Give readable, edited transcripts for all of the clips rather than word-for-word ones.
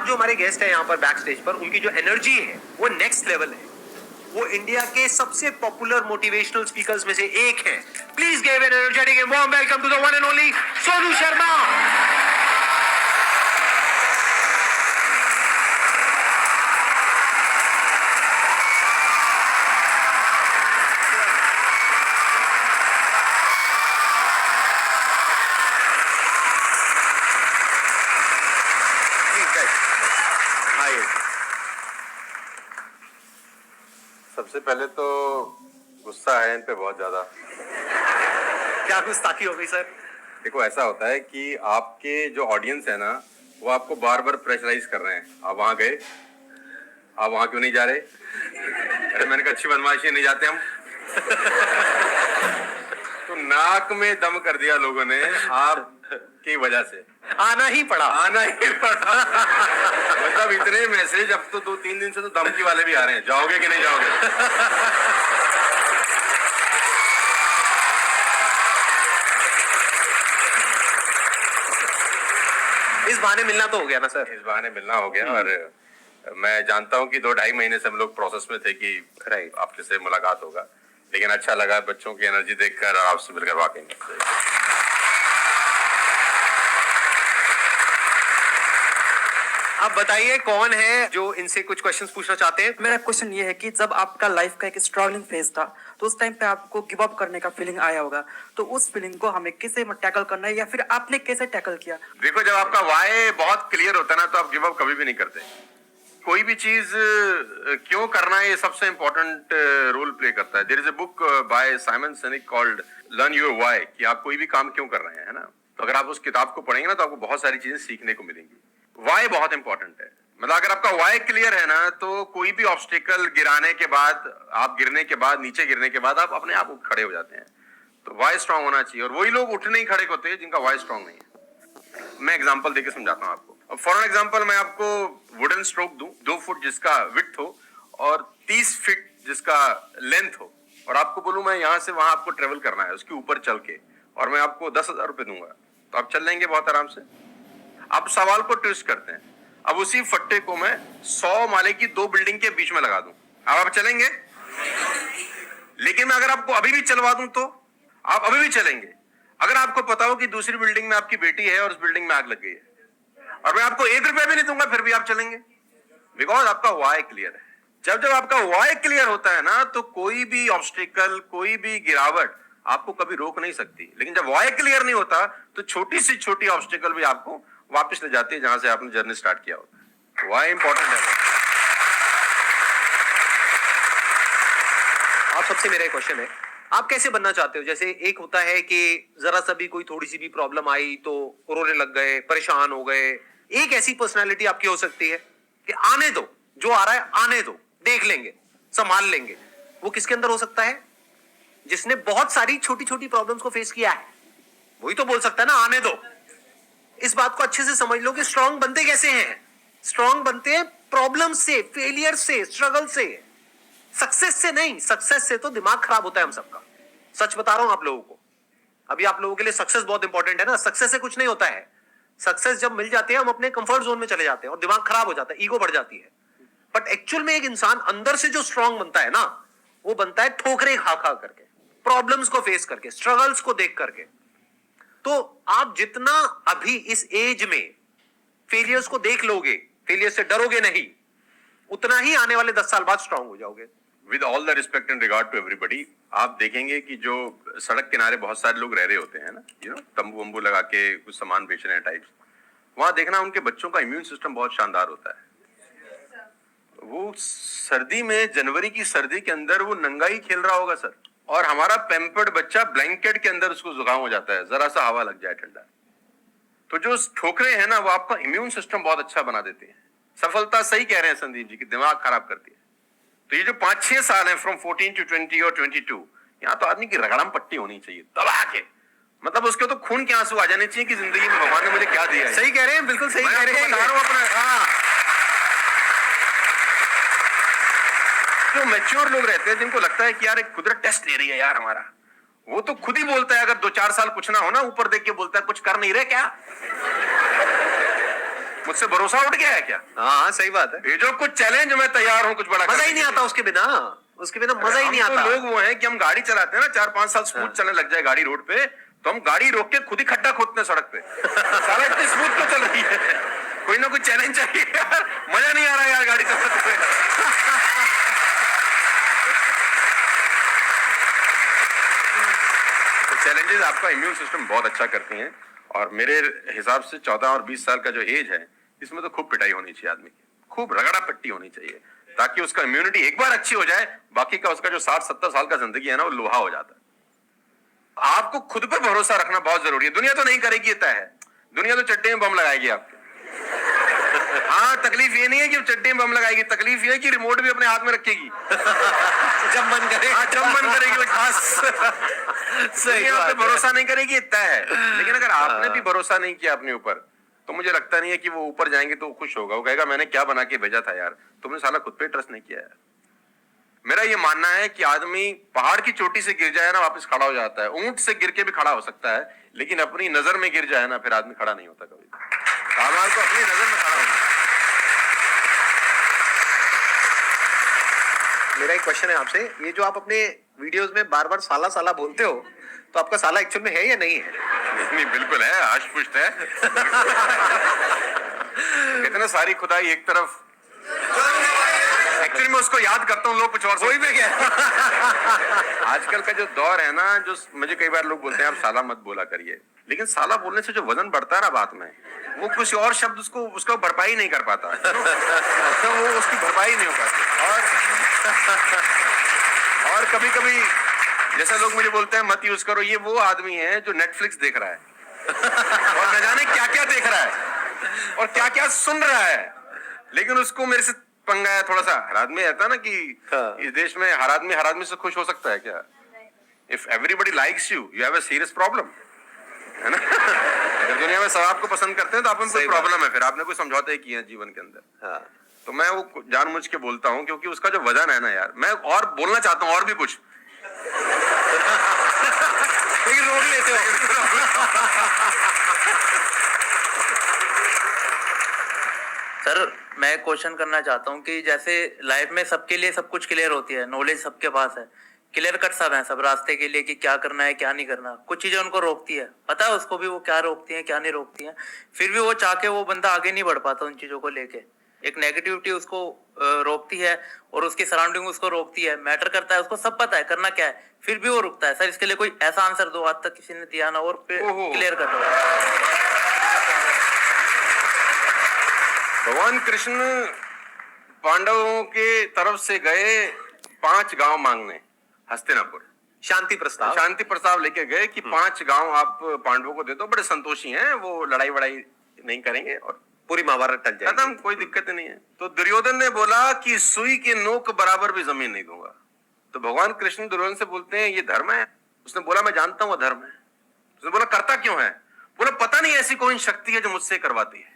आज जो हमारे गेस्ट है यहाँ पर बैक स्टेज पर, उनकी जो एनर्जी है वो नेक्स्ट लेवल है। वो इंडिया के सबसे पॉपुलर मोटिवेशनल स्पीकर्स में से एक हैं। Please give an energetic and warm welcome to the one and only Sonu Sharma. सबसे पहले तो गुस्सा है इन पे बहुत ज्यादा। क्या गुस्ताखी हो गई सर? देखो, ऐसा होता है कि आपके जो ऑडियंस है ना, वो आपको बार बार प्रेशराइज कर रहे हैं। आप वहां गए, आप वहां क्यों नहीं जा रहे? अरे मैंने कहा अच्छी बदमाशी नहीं जाते हम। तो नाक में दम कर दिया लोगों ने आपकी वजह से। आना ही पड़ा। मतलब इतने मैसेज, अब तो 2-3 दिन से तो धमकी वाले भी आ रहे हैं, जाओगे कि नहीं जाओगे। इस बहाने मिलना तो हो गया ना सर? इस बहाने मिलना हो गया। और मैं जानता हूँ कि 2-2.5 महीने से हम लोग प्रोसेस में थे कि आपके से मुलाकात होगा, लेकिन अच्छा लगा बच्चों की एनर्जी देखकर और आपसे मिलकर वाकई। आप बताइए कौन है जो इनसे कुछ क्वेश्चंस पूछना चाहते हैं? मेरा क्वेश्चन ये है कि जब आपका लाइफ का एक स्ट्रगलिंग फेज था, तो उस टाइम पे आपको गिव अप करने का फीलिंग आया होगा, तो उस फीलिंग को हमें कैसे टैकल करना है या फिर आपने कैसे टैकल किया? देखो, जब आपका वाई बहुत क्लियर होता है ना, तो आप गिव अप कभी भी नहीं करते। कोई भी चीज क्यों करना है, ये सबसे इंपॉर्टेंट रोल प्ले करता है। There is a book by Simon Sinek called learn your why, कि आप कोई भी काम क्यों कर रहे हैं, है ना। तो अगर आप उस किताब को पढ़ेंगे ना, तो आपको बहुत सारी चीजें सीखने को मिलेंगी। वाई बहुत इंपॉर्टेंट है। मतलब अगर आपका वाई क्लियर है ना, तो कोई भी ऑब्स्टिकल गिराने के बाद, आप गिरने के बाद, नीचे गिरने के बाद आप अपने आप उठ खड़े हो जाते हैं। तो वाई स्ट्रांग होना चाहिए, और वही लोग उठ नहीं खड़े होते हैं जिनका वाई स्ट्रांग नहीं है। मैं एग्जांपल देके समझाता हूँ आपको। फॉर एग्जांपल मैं आपको वुडन स्ट्रोक दूं, 2 फुट जिसका विड्थ हो और 30 फीट जिसका लेंथ हो, और आपको बोलूं मैं यहाँ से वहां आपको ट्रेवल करना है उसके ऊपर चल के, और मैं आपको 10,000 रुपए दूंगा, तो आप चल लेंगे बहुत आराम से। आप सवाल को ट्विस्ट करते हैं। अब उसी फट्टे को मैं 100 माले की 2 बिल्डिंग के बीच में लगा दूं, अब आप चलेंगे? लेकिन मैं अगर आपको अभी भी चलवा दूं तो आप अभी भी चलेंगे। अगर आपको पता हो कि दूसरी बिल्डिंग में आपकी बेटी है और उस बिल्डिंग में आग लग गई है, और मैं आपको 1 रुपया भी नहीं दूंगा, फिर भी आप चलेंगे, बिकॉज आपका वाई क्लियर है। जब आपका वाई क्लियर होता है ना, तो कोई भी ऑब्स्टिकल, कोई भी गिरावट आपको कभी रोक नहीं सकती। लेकिन जब वाई क्लियर नहीं होता, तो छोटी से छोटी ऑब्स्टिकल भी आपको वापस ले जाती है जहां से आपने जर्नी स्टार्ट किया होता है। वाई इंपॉर्टेंट है। आप सबसे मेरा क्वेश्चन है, आप कैसे बनना चाहते हो? जैसे एक होता है कि जरा सा भी कोई थोड़ी सी भी प्रॉब्लम आई तो रोने लग गए, परेशान हो गए। एक ऐसी पर्सनालिटी आपकी हो सकती है कि आने दो, जो आ रहा है आने दो, देख लेंगे, संभाल लेंगे। वो किसके अंदर हो सकता है? जिसने बहुत सारी छोटी छोटी प्रॉब्लम्स को फेस किया है, वही तो बोल सकता है ना आने दो। इस बात को अच्छे से समझ लो कि स्ट्रांग बनते कैसे हैं। स्ट्रांग बनते हैं प्रॉब्लम से, फेलियर से, स्ट्रगल से, सक्सेस से नहीं। सक्सेस से तो दिमाग खराब होता है हम सबका। सच बता रहा हूं आप लोगों को। अभी आप लोगों के लिए सक्सेस बहुत इंपॉर्टेंट है ना। सक्सेस से कुछ नहीं होता है। सक्सेस जब मिल जाती है, हम अपने कंफर्ट जोन में चले जाते हैं और दिमाग खराब हो जाता है, ईगो बढ़ जाती है। बट एक्चुअल में एक इंसान अंदर से जो स्ट्रांग बनता है ना, वो बनता है ठोकरे खा खा करके, प्रॉब्लम्स को फेस करके, स्ट्रगल्स को देख करके। तो आप जितना अभी इस एज में फेलियर्स को देख लोगे, फेलियर से डरोगे नहीं, उतना ही आने वाले 10 साल बाद स्ट्रांग हो जाओगे। With all the respect and regard to everybody, आप देखेंगे कि जो सड़क किनारे बहुत सारे लोग रह रहे होते हैं ना, तंबू वंबू लगा के कुछ सामान बेच रहे हैं टाइप्स, वहां देखना उनके बच्चों का इम्यून सिस्टम बहुत शानदार होता है। वो सर्दी में, जनवरी की सर्दी के अंदर वो नंगा ही खेल रहा होगा सर, और हमारा पैम्पर्ड बच्चा ब्लैंकेट के अंदर उसको जुकाम हो जाता है, जरा सा हवा लग जाए ठंडा। तो जो ठोकरे हैं ना, वो आपका इम्यून सिस्टम बहुत अच्छा बना देते हैं। सफलता, सही कह रहे हैं संदीप जी, कि दिमाग खराब करती है। तो ये जो 5-6 साल है, फ्रॉम 14 to 20 और 22, यहाँ तो आदमी की रगड़म पट्टी होनी चाहिए दबा के। मतलब उसके तो खून के आंसू आ जाने चाहिए कि जिंदगी में भगवान ने मुझे क्या दिया है। सही कह रहे हैं, बिल्कुल सही कह रहे हैं। जो मैच्योर लोग रहते हैं, जिनको लगता है कि यार एक कुदरत टेस्ट ले रही है यार हमारा, वो तो खुद ही बोलता है, अगर 2-4 साल कुछ ना हो ना, ऊपर देख के बोलता है कुछ कर नहीं रहे क्या। मुझसे भरोसा उठ गया है क्या? हाँ सही बात है। ये जो कुछ चैलेंज मैं तैयार हूँ कुछ बड़ा मजा करने ही नहीं के आता लिए। उसके बिना मजा ही हम नहीं तो आता। लोग वो हैं कि हम गाड़ी चलाते हैं ना, 4-5 साल स्मूथ चलने लग जाए गाड़ी रोड पे, तो हम गाड़ी रोक के खुद ही खड्डा खोदते हैं सड़क पे। साला इतनी स्मूथ तो चल रही है, कोई ना कोई चैलेंज चाहिए यार, मजा नहीं आ रहा यार गाड़ी चलाते हुए। चैलेंजेस आपका इम्यून सिस्टम बहुत अच्छा करती हैं, और मेरे हिसाब से 14 और 20 साल का जो एज है, इसमें तो खूब पिटाई होनी चाहिए आदमी की, खूब रगड़ा पिट्टी होनी चाहिए, ताकि उसका इम्यूनिटी एक बार अच्छी हो जाए, बाकी का उसका जो 60-70 साल का जिंदगी है ना, वो लोहा हो जाता है। आपको खुद पर भरोसा रखना बहुत जरूरी है। दुनिया तो नहीं करेगी, ये तय है, दुनिया तो चड्डी में बम लगाएगी आपके। हाँ, तकलीफ ये नहीं है कि चड्डी में बम लगाएगी, तकलीफ ये है कि रिमोट भी अपने हाथ में रखेगी जब मन करे। हाँ, जब मन करेगी वो खास। सही दुनिया बात पे है। भरोसा नहीं करेगी, इतना है। लेकिन अगर आपने भी भरोसा नहीं किया अपने ऊपर, तो मुझे लगता नहीं है कि वो ऊपर जाएंगे तो वो खुश होगा। वो कहेगा मैंने क्या बना के भेजा था यार, तुमने साला खुद पे ट्रस्ट नहीं किया यार। मेरा ये मानना है कि आदमी पहाड़ की चोटी से गिर जाए ना, वापस खड़ा हो जाता है। ऊंट से गिर के भी खड़ा हो सकता है, लेकिन अपनी नजर में गिर जाए ना, फिर आदमी खड़ा नहीं होता कभी। कामाल को अपनी नजर में खड़ा होना है। मेरा एक क्वेश्चन है आपसे, ये जो आप अपने वीडियोस में बार बार साला साला बोलते हो, तो आपका साला एक्चुअल में है या नहीं है? नहीं, बिल्कुल है, आश पुष्ट है। कहते ना सारी खुदाई एक तरफ, एक्चुअली मैं उसको याद करता हूँ, लोग कुछ और वही में क्या? आजकल का जो दौर है ना, जो मुझे कई बार लोग बोलते हैं आप साला मत बोला करिए, लेकिन साला बोलने से जो वजन बढ़ता है ना बात में, वो कुछ और शब्द उसका भरपाई नहीं कर पाता। तो वो उसकी भरपाई नहीं हो पाती। और कभी कभी जैसा लोग मुझे बोलते हैं मत यूज करो, ये वो आदमी है जो नेटफ्लिक्स देख रहा है और न जाने क्या क्या देख रहा है और क्या क्या सुन रहा है, लेकिन उसको मेरे से पंगा है थोड़ा सा। हर आदमी रहता है ना कि इस देश में हर आदमी से खुश हो सकता है क्या? If everybody likes you, you have a serious problem, है ना? अगर दुनिया में सब आपको पसंद करते हैं तो आप में कोई प्रॉब्लम है, फिर आपने कोई समझौते किए हैं जीवन के अंदर। हाँ। तो मैं वो जानबूझ के बोलता हूँ, क्योंकि उसका जो वजन है ना यार, मैं और बोलना चाहता हूँ और भी कुछ, लेकिन रोक लेते हो। सर मैं क्वेश्चन करना चाहता हूँ कि जैसे लाइफ में सबके लिए सब कुछ क्लियर होती है, नॉलेज सबके पास है, क्लियर कट सब है सब रास्ते के लिए कि क्या करना है क्या नहीं करना। कुछ चीजें उनको रोकती है, पता है उसको भी वो क्या रोकती है क्या नहीं रोकती है, फिर भी वो चाह के वो बंदा आगे नहीं बढ़ पाता उन चीजों को लेके। एक नेगेटिविटी उसको रोकती है और उसकी सराउंडिंग उसको रोकती है, मैटर करता है, उसको सब पता है करना क्या है, फिर भी वो रुकता है। सर इसके लिए कोई ऐसा आंसर दो, आज तक किसी ने दिया ना और क्लियर कर दो। भगवान कृष्ण पांडवों के तरफ से गए 5 गांव मांगने हस्तिनापुर, शांति प्रस्ताव लेके गए कि 5 गांव आप पांडवों को दे दो, बड़े संतोषी हैं, वो लड़ाई वड़ाई नहीं करेंगे और पूरी महाभारत टल जाएगी। खत्म, कोई दिक्कत नहीं है। तो दुर्योधन ने बोला कि सुई के नोक बराबर भी जमीन नहीं दूंगा। तो भगवान कृष्ण दुर्योधन से बोलते हैं ये धर्म है? उसने बोला मैं जानता हूं धर्म है। उसने बोला करता क्यों है? बोला पता नहीं ऐसी कोई शक्ति है जो मुझसे करवाती है।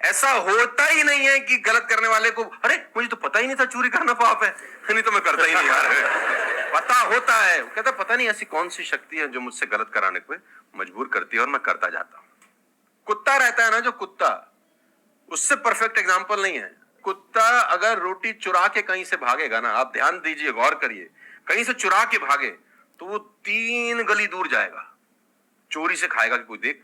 ऐसा होता ही नहीं है कि गलत करने वाले को अरे मुझे तो पता ही नहीं था चोरी करना पाप है, नहीं तो मैं करता ही नहीं यार। पता होता है। वो कहता पता नहीं ऐसी कौन सी शक्ति है जो मुझसे गलत कराने को मजबूर करती है और मैं करता जाता हूं। कुत्ता रहता है ना, जो कुत्ता, उससे परफेक्ट एग्जाम्पल नहीं है। कुत्ता अगर रोटी चुरा के कहीं से भागेगा ना, आप ध्यान दीजिए, गौर करिए, कहीं से चुरा के भागे तो वो 3 गली दूर जाएगा। चोरी से खाएगा कि कोई देख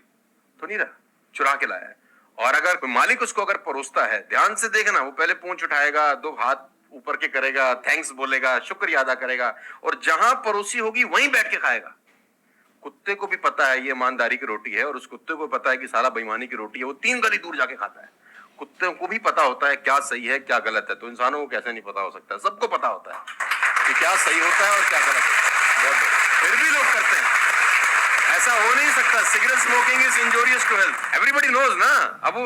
तो नहीं रहा, चुरा के लाया है। और अगर मालिक उसको अगर परोसता है, ध्यान से देखना, वो पहले पूंछ उठाएगा, 2 हाथ ऊपर के करेगा, थैंक्स बोलेगा, शुक्रिया अदा करेगा, और जहां परोसी होगी वहीं बैठ के खाएगा। कुत्ते को भी पता है ये ईमानदारी की रोटी है, और उस कुत्ते को पता है कि साला बेईमानी की रोटी है, वो 3 गली दूर जाके खाता है। कुत्ते को भी पता होता है क्या सही है क्या गलत है, तो इंसानों को कैसे नहीं पता हो सकता? सबको पता होता है कि क्या सही होता है और क्या गलत होता है, फिर भी लोग करते हैं। ऐसा हो नहीं सकता। Cigarette smoking is injurious to health, everybody knows ना। अब वो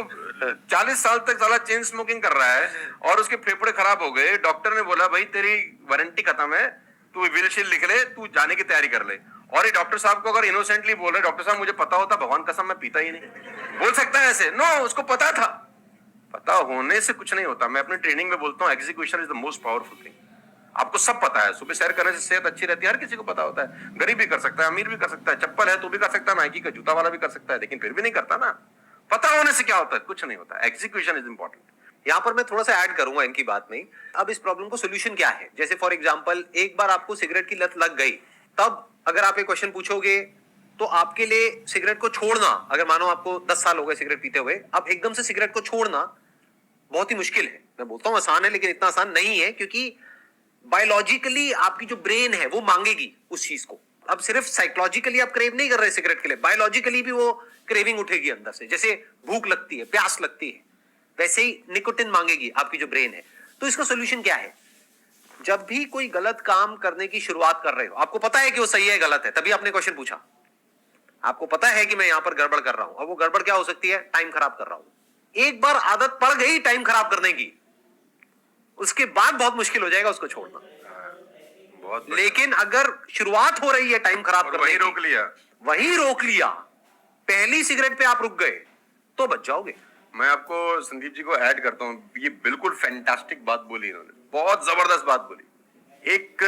40 साल तक साला चेन स्मोकिंग कर रहा है और उसके फेफड़े खराब हो गए। डॉक्टर ने बोला भाई तेरी वारंटी खत्म है, तू विल शील्ड लिख ले, तू जाने की तैयारी कर ले। और ये डॉक्टर साहब को अगर इनोसेंटली बोल रहे, डॉक्टर साहब मुझे पता होता, भगवान कसम मैं पीता ही नहीं, बोल सकता है ऐसे? नो, उसको पता था। पता होने से कुछ नहीं होता। मैं अपनी ट्रेनिंग में बोलता हूँ execution is the most powerful thing. आपको सब पता है, सुबह सैर करने से सेहत अच्छी रहती है, हर किसी को पता होता है। गरीब भी कर सकता है, अमीर भी कर सकता है, चप्पल है तो भी कर सकता है, नाइकी का जूता वाला भी कर सकता है, लेकिन फिर भी नहीं करता ना। पता होने से क्या होता है? कुछ नहीं होता। Execution is important. यहाँ पर मैं थोड़ा सा ऐड करूंगा इनकी बात में। अब इस प्रॉब्लम को सोल्यूशन क्या है? जैसे फॉर एग्जांपल एक बार आपको सिगरेट की लत लग गई, तब अगर आप एक क्वेश्चन पूछोगे तो आपके लिए सिगरेट को छोड़ना, अगर मानो आपको 10 साल हो गए सिगरेट पीते हुए, अब एकदम से सिगरेट को छोड़ना बहुत ही मुश्किल है। मैं बोलता हूं आसान है, लेकिन इतना आसान नहीं है, क्योंकि बायोलॉजिकली आपकी जो ब्रेन है वो मांगेगी उस चीज को। अब सिर्फ साइकोलॉजिकली आप क्रेव नहीं कर रहे सिगरेट के लिए, बायोलॉजिकली भी वो क्रेविंग उठेगी अंदर से। जैसे भूख लगती है, प्यास लगती है, वैसे ही निकोटिन मांगेगी आपकी जो ब्रेन है। तो इसका सोल्यूशन क्या है? जब भी कोई गलत काम करने की शुरुआत कर रहे हो, आपको पता है कि वो सही है गलत है, तभी आपने क्वेश्चन पूछा, आपको पता है कि मैं यहां पर गड़बड़ कर रहा हूं। अब वो गड़बड़ क्या हो सकती है? टाइम खराब कर रहा हूं। एक बार आदत पड़ गई टाइम खराब करने की, उसके बाद बहुत मुश्किल हो जाएगा उसको छोड़ना। बहुत लेकिन अगर शुरुआत हो रही है टाइम खराब करने वही की, रोक लिया, पहली सिगरेट पे आप रुक गए, तो बच जाओगे। मैं आपको संदीप जी को ऐड करता हूँ, ये बिल्कुल फैंटास्टिक बात बोली इन्होंने, बहुत जबरदस्त बात बोली। एक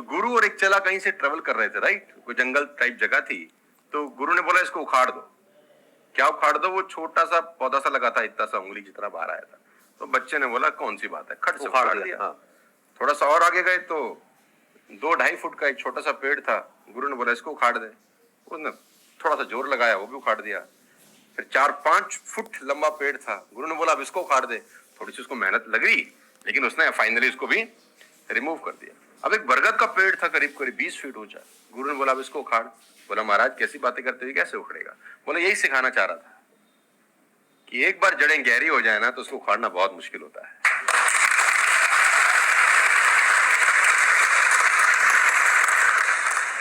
गुरु और एक चेला कहीं से ट्रेवल कर रहे थे, राइट? कोई जंगल टाइप जगह थी, तो गुरु ने बोला इसको उखाड़ दो। क्या उखाड़ दो? वो छोटा सा पौधा सा लगा था, इतना सा उंगली जितना बाहर आया था। तो बच्चे ने बोला कौन सी बात है, खट से उखाड़ दिया। हाँ। थोड़ा सा और आगे गए तो 2-2.5 फुट का एक छोटा सा पेड़ था। गुरु ने बोला इसको उखाड़ दे। उसने थोड़ा सा जोर लगाया, वो भी उखाड़ दिया। फिर 4-5 फुट लंबा पेड़ था। गुरु ने बोला अब इसको उखाड़ दे। थोड़ी सी उसको मेहनत लग रही, लेकिन उसने फाइनली इसको भी रिमूव कर दिया। अब एक बरगद का पेड़ था करीब करीब 20 फीट ऊंचा। गुरु ने बोला अब इसको उखाड़। बोला महाराज कैसी बातें करते हुए, कैसे उखड़ेगा? बोला यही सिखाना चाह रहा था कि एक बार जड़ें गहरी हो जाए ना तो उसको उखाड़ना बहुत मुश्किल होता है।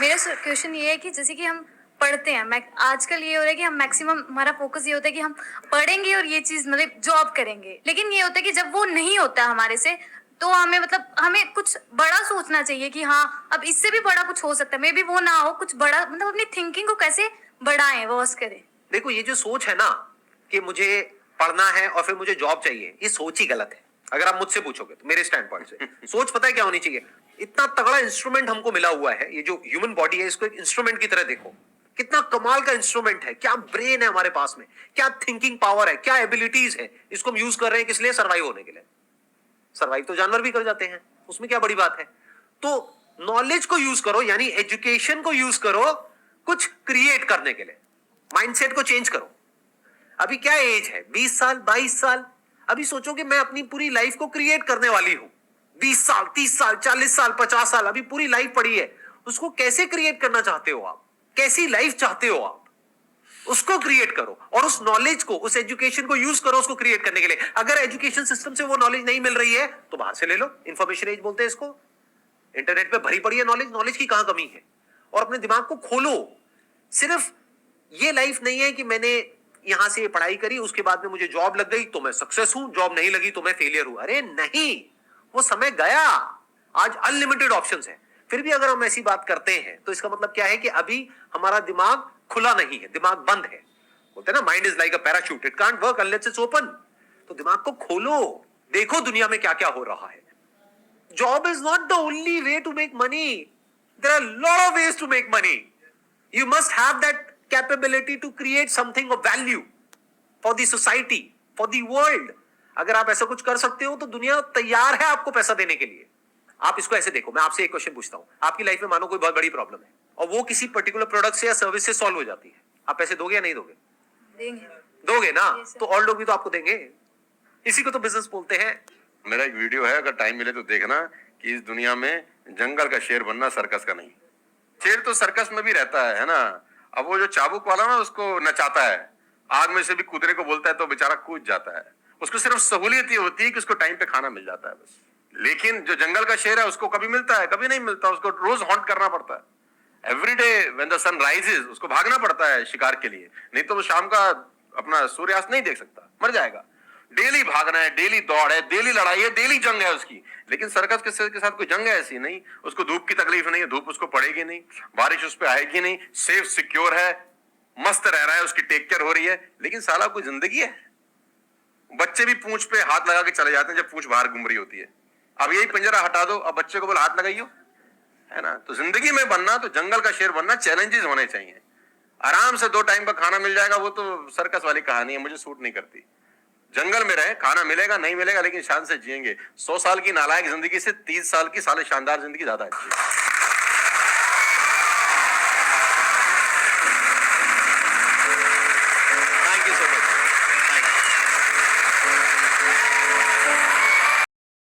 मेरा क्वेश्चन ये है कि जैसे कि हम पढ़ते हैं, मैं आजकल ये हो रहा है कि हम मैक्सिमम हमारा फोकस ये होता है कि हम पढ़ेंगे और ये चीज मतलब जॉब करेंगे, लेकिन ये होता है कि जब वो नहीं होता हमारे से, तो हमें मतलब हमें कुछ बड़ा सोचना चाहिए कि हाँ अब इससे भी बड़ा कुछ हो सकता है, मे बी वो ना हो, कुछ बड़ा मतलब अपनी थिंकिंग को कैसे बढ़ाएं, वर्स करें। देखो ये जो सोच है ना कि मुझे पढ़ना है और फिर मुझे जॉब चाहिए, ये सोच ही गलत है। अगर आप मुझसे पूछोगे तो मेरे स्टैंड पॉइंट से सोच पता है क्या होनी चाहिए? इतना तगड़ा इंस्ट्रूमेंट हमको मिला हुआ है, ये जो ह्यूमन बॉडी है, इसको एक इंस्ट्रूमेंट की तरह देखो। कितना कमाल का इंस्ट्रूमेंट है, क्या ब्रेन है हमारे पास में, क्या थिंकिंग पावर है, क्या एबिलिटीज है। इसको हम यूज कर रहे हैं किस लिए? सर्वाइव होने के लिए। सर्वाइव तो जानवर भी कर जाते हैं, उसमें क्या बड़ी बात है? तो नॉलेज को यूज करो, यानी एजुकेशन को यूज करो कुछ क्रिएट करने के लिए। माइंडसेट को चेंज करो। अभी क्या एज है? 20 साल, 22 साल। अभी सोचो कि मैं अपनी पूरी लाइफ को क्रिएट करने वाली हूं। 20 साल, 30 साल, 40 साल, 50 साल, अभी पूरी लाइफ पड़ी है। उसको कैसे क्रिएट करना चाहते हो आप? कैसी लाइफ चाहते हो आप? उसको क्रिएट करो और उस नॉलेज को, उस एजुकेशन को यूज करो उसको क्रिएट करने के लिए। अगर एजुकेशन सिस्टम से वो नॉलेज नहीं मिल रही है तो बाहर से ले लो। इंफॉर्मेशन एज बोलते हैं इसको। इंटरनेट पे भरी पड़ी है नॉलेज, नॉलेज की कहां कमी है? और अपने दिमाग को खोलो। सिर्फ ये लाइफ नहीं है कि मैंने यहां से पढ़ाई करी, उसके बाद में मुझे जॉब लग गई तो मैं सक्सेस हूं, जॉब नहीं लगी तो मैं फेलियर हूं। अरे नहीं, वो समय गया। आज अनलिमिटेड ऑप्शंस है। फिर भी अगर हम ऐसी बात करते हैं तो इसका मतलब क्या है कि अभी हमारा दिमाग खुला नहीं है, दिमाग बंद है। बोलते हैं ना mind is like a parachute, it can't work unless it's open. तो दिमाग को खोलो, देखो दुनिया में क्या क्या हो रहा है। Job is not the only way to make money, there are lot of ways to make money. You must have that capability to create something of value for the society, for the world. अगर आप ऐसा कुछ कर सकते हो तो दुनिया तैयार है आपको पैसा देने के लिए। आप इसको ऐसे देखो, मैं आपसे एक क्वेश्चन पूछता हूं। आपकी लाइफ में मानो कोई बहुत बड़ी प्रॉब्लम है और वो किसी पर्टिकुलर प्रोडक्ट से या सर्विस से सॉल्व हो जाती है, आप पैसे दोगे या नहीं दोगे? देंगे। दोगे ना? Yes, sir. तो और लोग भी तो आपको देंगे। इसी को तो बिजनेस बोलते हैं। मेरा एक वीडियो है, अगर टाइम मिले तो देखना, कि इस दुनिया में जंगल का शेर बनना, सर्कस का नहीं। शेर तो सर्कस में भी रहता है ना। अब वो जो चाबुक वाला ना उसको नचाता है, आग में से भी कूदने को बोलता है तो बेचारा कूद जाता है। उसको सिर्फ सहूलियत ये होती है कि उसको टाइम पे खाना मिल जाता है बस। लेकिन जो जंगल का शेर है उसको कभी मिलता है, कभी नहीं मिलता। उसको रोज हॉन्ट करना पड़ता है। Every day when the sun rises उसको भागना पड़ता है शिकार के लिए, नहीं तो वो शाम का अपना सूर्यास्त नहीं देख सकता, मर जाएगा। डेली भागना है, डेली दौड़ है, डेली लड़ाई है, डेली जंग है उसकी। लेकिन सर्कस के साथ कोई जंग है ऐसी नहीं। उसको धूप की तकलीफ नहीं है, धूप उसको पड़ेगी नहीं, बारिश उस पर आएगी नहीं, सेफ सिक्योर है, मस्त रह रहा है, उसकी टेक केयर हो रही है। लेकिन साला कोई जिंदगी है? बच्चे भी पूंछ पे हाथ लगा के चले जाते हैं जब पूंछ बाहर घूम रही होती है। अब यही पिंजरा हटा दो, अब बच्चे को बोल हाथ लगाइयो, है ना? तो जिंदगी में बनना, तो जंगल का शेर बनना, चैलेंजेस होने चाहिए। आराम से 2 टाइम का खाना मिल जाएगा, वो तो सर्कस वाली कहानी है, मुझे सूट नहीं करती। जंगल में रहे, खाना मिलेगा नहीं मिलेगा लेकिन शान से जिएंगे। 100 साल की नालायक जिंदगी से 30 साल की साले शानदार जिंदगी ज्यादा अच्छी है।